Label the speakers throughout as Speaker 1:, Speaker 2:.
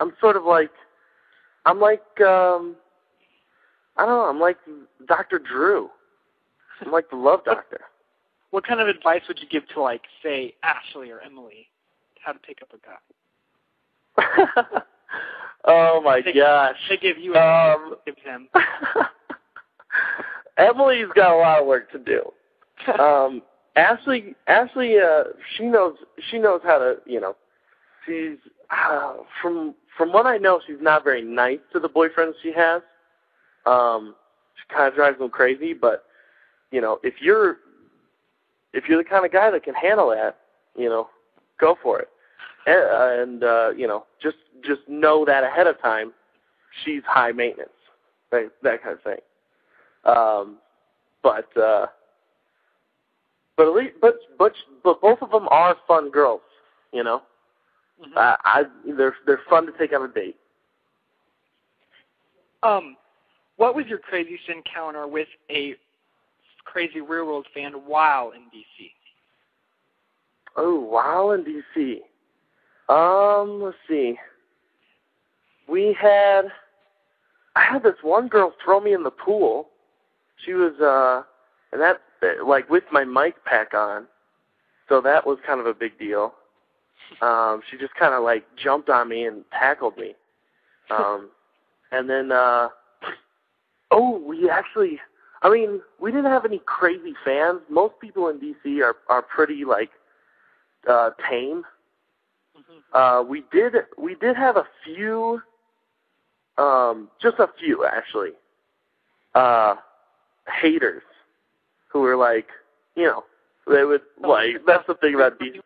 Speaker 1: I'm sort of like, I'm like, I don't know, I'm like Dr. Drew. I'm like the love doctor.
Speaker 2: What kind of advice would you give to, like, say, Ashley or Emily, how to pick up a guy?
Speaker 1: Oh my gosh.
Speaker 2: They give you a give him.
Speaker 1: Emily's got a lot of work to do. Ashley, she knows how to, she's from what I know, she's not very nice to the boyfriends she has. She kind of drives them crazy, but if you're the kind of guy that can handle that, go for it. And just know that ahead of time, she's high maintenance, right? That kind of thing. But at least, but both of them are fun girls,
Speaker 2: Mm-hmm.
Speaker 1: They're fun to take on a date.
Speaker 2: What was your craziest encounter with a crazy Real World fan while in D.C.?
Speaker 1: Oh, while in D.C. Let's see. I had this one girl throw me in the pool. She was, and that, like, with my mic pack on, so that was kind of a big deal. She just kind of, like, jumped on me and tackled me. And then, we didn't have any crazy fans. Most people in D.C. are pretty, like, tame.
Speaker 2: Mm-hmm.
Speaker 1: We did have a few, just a few actually, haters who were like, they would like. That's the thing about these.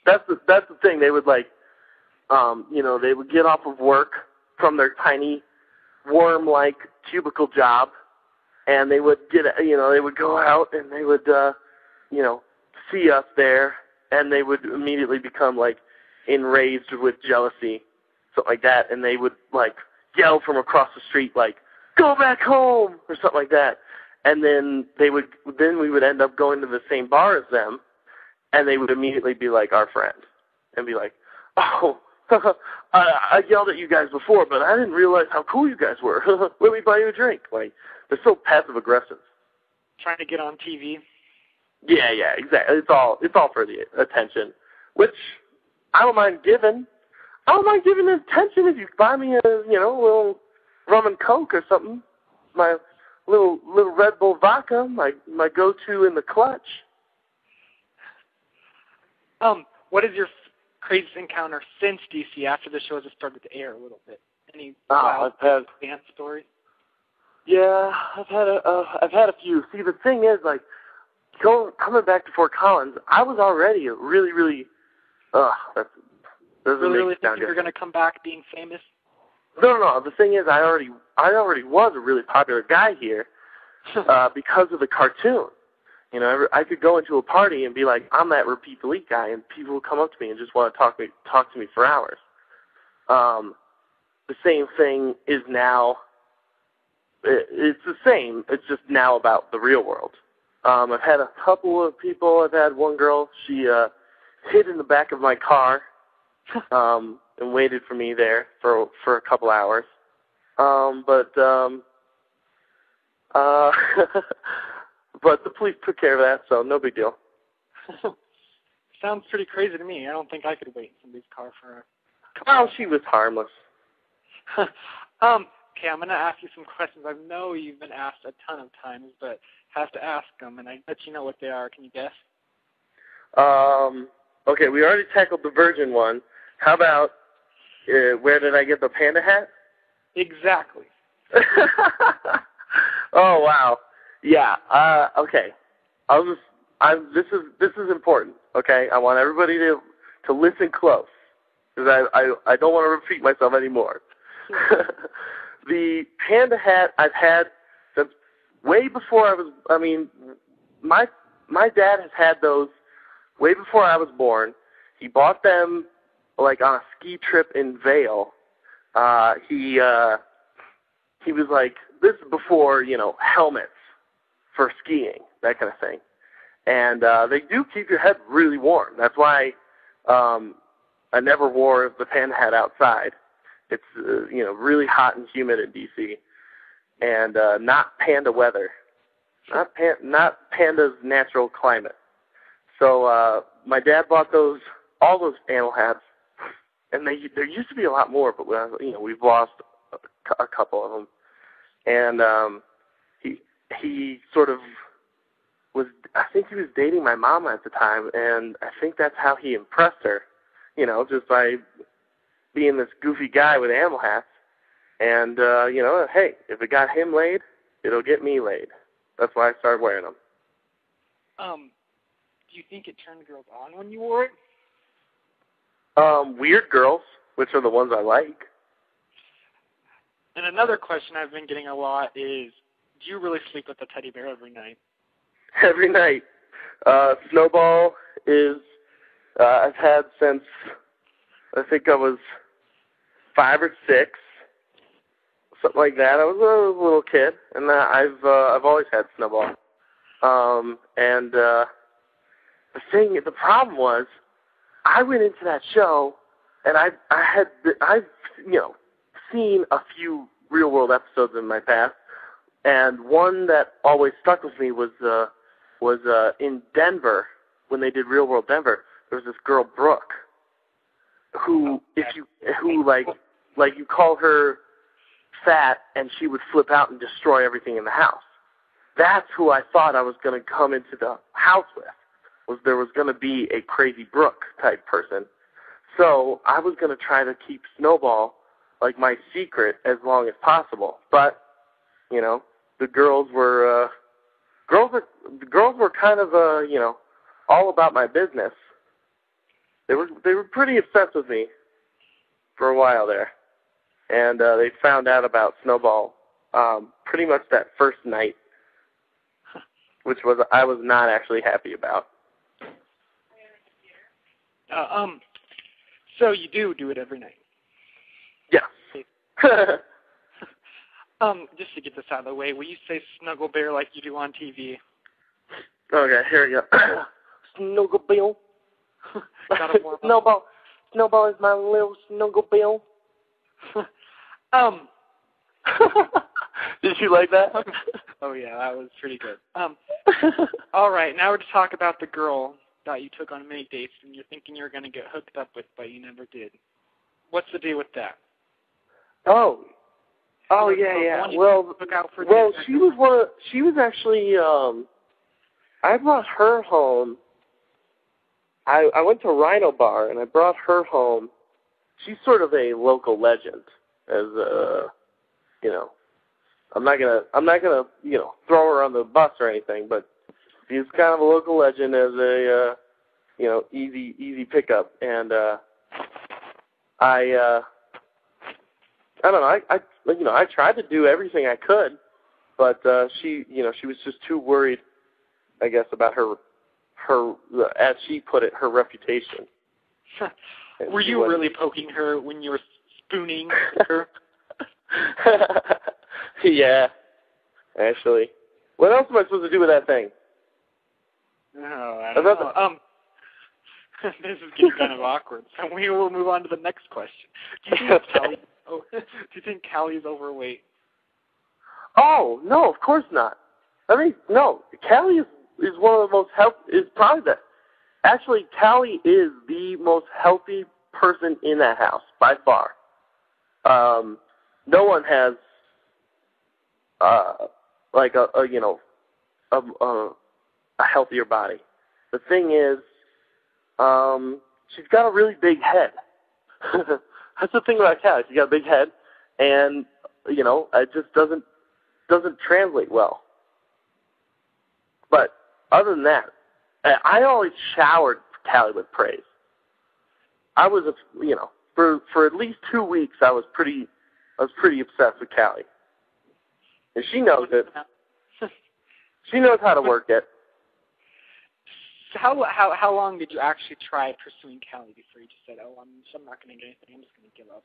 Speaker 1: That's the thing. They would like, they would get off of work from their tiny worm-like cubicle job, and they would they would go out and they would, see us there, and they would immediately become like enraged with jealousy, something like that, and they would like yell from across the street like, "Go back home," or something like that. And then we would end up going to the same bar as them, and they would immediately be like our friend and be like, "Oh, I yelled at you guys before, but I didn't realize how cool you guys were. Let me buy you a drink." Like, they're so passive aggressive.
Speaker 2: Trying to get on TV.
Speaker 1: Yeah, exactly. It's all for the attention, which I don't mind giving. I don't mind giving attention if you buy me a little rum and coke or something. My little Red Bull vodka, my go-to in the clutch.
Speaker 2: What is your craziest encounter since DC after the shows have started to air a little bit? Any wild dance stories?
Speaker 1: Yeah, I've had a few. See, the thing is, like, coming back to Fort Collins, I was already a really
Speaker 2: really think you're going to come back being famous?
Speaker 1: No. The thing is, I already was a really popular guy here because of the cartoon. I could go into a party and be like, "I'm that Repeat Delete guy," and people would come up to me and just want to talk to me for hours. The same thing is now. It's the same. It's just now about the real world. I've had a couple of people. I've had one girl. She hid in the back of my car and waited for me there for a couple hours. But the police took care of that, so no big deal.
Speaker 2: Sounds pretty crazy to me. I don't think I could wait in somebody's car for a couple
Speaker 1: hours. She was harmless. Okay,
Speaker 2: I'm going to ask you some questions. I know you've been asked a ton of times, but have to ask them, and I bet you know what they are. Can you guess?
Speaker 1: Okay, we already tackled the virgin one. How about, where did I get the panda hat?
Speaker 2: Exactly.
Speaker 1: Oh, wow. Yeah, okay. This is important, okay? I want everybody to listen close, because I don't want to repeat myself anymore. The panda hat I've had since way before my dad has had those way before I was born. He bought them, like, on a ski trip in Vail. He was like, this is before, helmets for skiing, that kind of thing. And they do keep your head really warm. That's why I never wore the panda hat outside. It's really hot and humid in DC, and not panda weather, not panda's natural climate. So my dad bought all those animal hats, and there used to be a lot more, but we've lost a couple of them. And he sort of was, I think he was dating my mom at the time, and I think that's how he impressed her, just by being this goofy guy with animal hats. And, hey, if it got him laid, it'll get me laid. That's why I started wearing them.
Speaker 2: Do you think it turned girls on when you wore it?
Speaker 1: Weird girls, which are the ones I like.
Speaker 2: And another question I've been getting a lot is, do you really sleep with the teddy bear every night?
Speaker 1: Every night. Snowball is, I've had since, I think I was 5 or 6, something like that. I was a little kid, and I've always had Snowball. The problem was, I went into that show, and I've seen a few Real World episodes in my past, and one that always stuck with me was in Denver, when they did Real World Denver. There was this girl, Brooke, who you call her fat, and she would flip out and destroy everything in the house. That's who I thought I was going to come into the house with. There was going to be a crazy Brooke type person. So I was going to try to keep Snowball like my secret as long as possible. But the girls were kind of all about my business. They were pretty obsessed with me for a while there, and they found out about Snowball pretty much that first night, which I was not actually happy about.
Speaker 2: So you do it every night?
Speaker 1: Yeah.
Speaker 2: Just to get this out of the way, will you say Snuggle Bear like you do on TV?
Speaker 1: Okay, here we go. Snuggle Bill. Snowball is my little Snuggle Bill. Did you like that?
Speaker 2: Oh yeah, that was pretty good. All right, now we're to talk about the girl that you took on many dates and you're thinking you're going to get hooked up with, but you never did. What's the deal with that?
Speaker 1: Oh yeah. Well, she was actually. I brought her home. I went to Rhino Bar and I brought her home. She's sort of a local legend, as I'm not gonna throw her on the bus or anything, but she's kind of a local legend as a easy pickup. And I don't know. I tried to do everything I could, but she was just too worried, I guess, about her as she put it, her reputation.
Speaker 2: Were you really poking her when you were spooning her?
Speaker 1: Yeah, actually. What else am I supposed to do with that thing?
Speaker 2: No, I don't know. This is getting kind of awkward, so we will move on to the next question. Do you think Callie's overweight?
Speaker 1: Oh, no, of course not. I mean, no, Callie is one of the most actually, Callie is the most healthy person in that house, by far. No one has, a healthier body. The thing is, she's got a really big head. That's the thing about Callie. She's got a big head, and, it just doesn't translate well. But other than that, I always showered Callie with praise. I was, for at least 2 weeks, I was pretty obsessed with Callie. And she knows it. She knows how to work it.
Speaker 2: So how long did you actually try pursuing Callie before you just said, "Oh, I'm not going to get anything. I'm just going to give up"?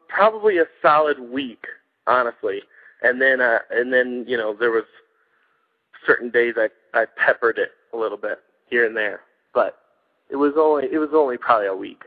Speaker 1: Probably a solid week, honestly. And then there was certain days I peppered it a little bit here and there, but it was only probably a week.